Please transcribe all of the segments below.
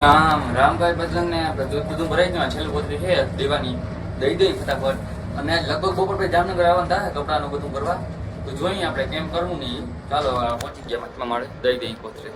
આમ રામભાઈ બજરંગને આપણે દૂધ બધું ભરાઈ ગયું. છેલ્લું પોતરી છે દેવાની, દઈ દઈ ફટાફટ. અને લગભગ બપોર પછી જામનગર આવવાનું થાય કપડાનું બધું કરવા. તો જોઈએ આપણે કેમ કરવું નહીં. ચાલો પહોંચી ગયા મતમાં મળે, દઈ દઈ પોતરી.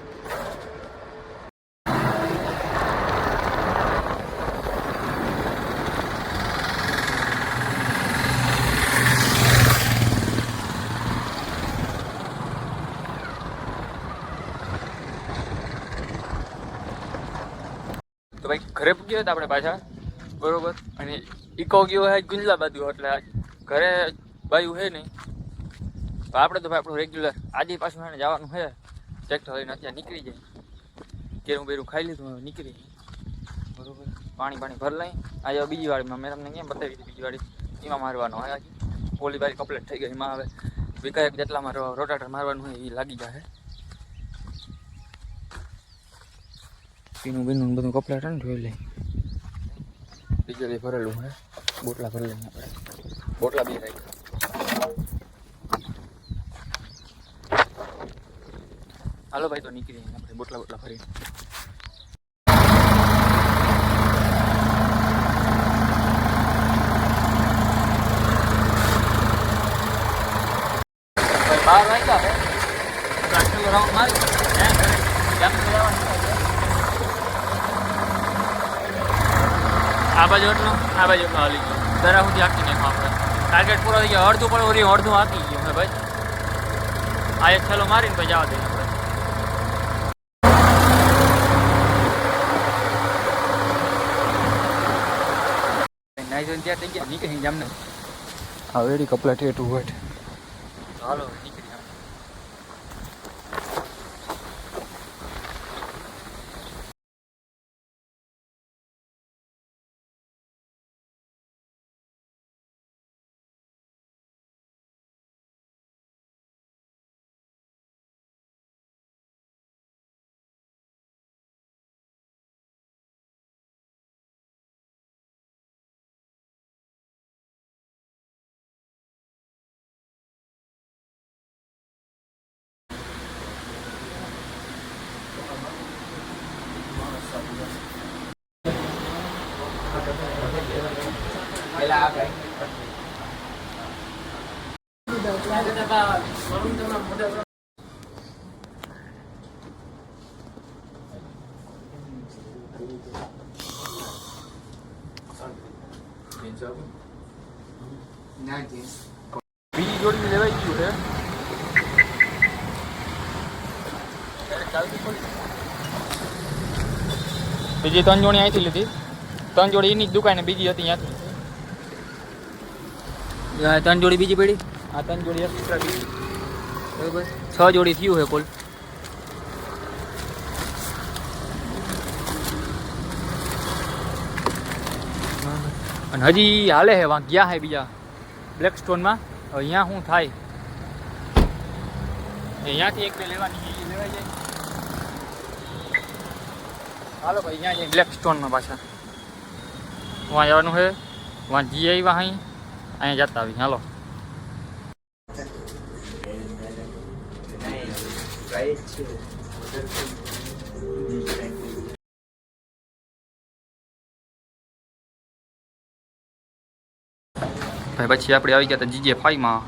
તો ભાઈ ઘરે પૂગ્યા હતા આપણે પાછા, બરોબર. અને ઇકો ગયો હે ગુંજલા બાજુ, એટલે ઘરે બાયું છે નહીં. તો આપણે તો ભાઈ આપણું રેગ્યુલર આજે પાછું એને જવાનું છે ટ્રેક્ટર લઈને. અત્યારે નીકળી જાય, કેરું બેરું ખાઈ લીધું, નીકળી બરોબર. પાણી ભર લઈ. આજે બીજી વાડીમાં મેં તમને કેમ બતાવી હતી, બીજી વાડી એમાં મારવાનો હોય. આજે ઓલી વાડી કમ્પ્લીટ થઈ ગઈ, એમાં હવે વિકાયક જેટલામાં રોટાટર મારવાનું હોય એ લાગી જાય. પીનું બીનું બધું કપડાં છે ને જોઈ લઈ. ડીઝલ ભરેલું હે, બોટલા ભરી લઈએ આપણે. બોટલા બી રાખ્યા. હાલો ભાઈ તો નીકળી આપણે બોટલા ભરી. બાર વાગ્યા હે, રાઉન્ડ મારી આ બાજુ એટલું હાલી ગયું. દરા સુધી હાકી નાખો આપણે. ટાર્ગેટ પૂરો થઈ ગયો. અડધું પણ ઓરી અડધું હાકી ગયું હે ભાઈ. આ એક છેલ્લો મારીને પછી જવા દઈએ આપણે. નાઈ જોઈને ત્યાં થઈ ગયા, નીકળી જામને. હા વેડી કપલા ટેટું હોય. હાલો નીકળી. પેલા આ ભાઈ બીજી જોડી લેવાઈ ગયું છે. બીજી 3 જોડી અહીંથી લીધી. 3 જોડી એની જ દુકાને, બીજી હતી ત્યાંથી. 3 જોડી બીજી પડી. આ 3 જોડી એક્સ્ટ્રા બીજી, બરોબર. 6 જોડી થયું છે કુલ. અને હજી હાલે છે, વાં ગયા છે બીજા બ્લેક સ્ટોનમાં. હવે અહીંયા શું થાય, અહીંયાથી એક બે લેવાની લેવાઈ જાય. હાલો ભાઈ અહીંયા જઈએ બ્લેક સ્ટોનમાં પાછા. વहाँ જવાનું છે, વहाँ જઈએ આવ્યા અહીંયા જતા આવી. હાલો ભાઈ પછી આપણે આવી ગયા હતા GJ5માં.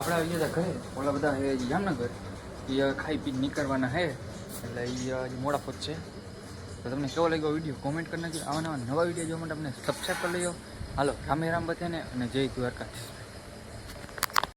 આવી ગયા ઘરે. ઓલા બધા હે જામનગર, એ ખાઈ પી નીકળવાના હે, એટલે એ મોડા પહોંચશે. તો તમને કેવો લાગ્યો વિડીયો કોમેન્ટ કરી નાખજો. આવા નવા વિડીયો જોવા માટે આપણે સબસ્ક્રાઈબ કરી લેજો. હાલો રામે રામ બધાને, અને જય દ્વારકાધીશ.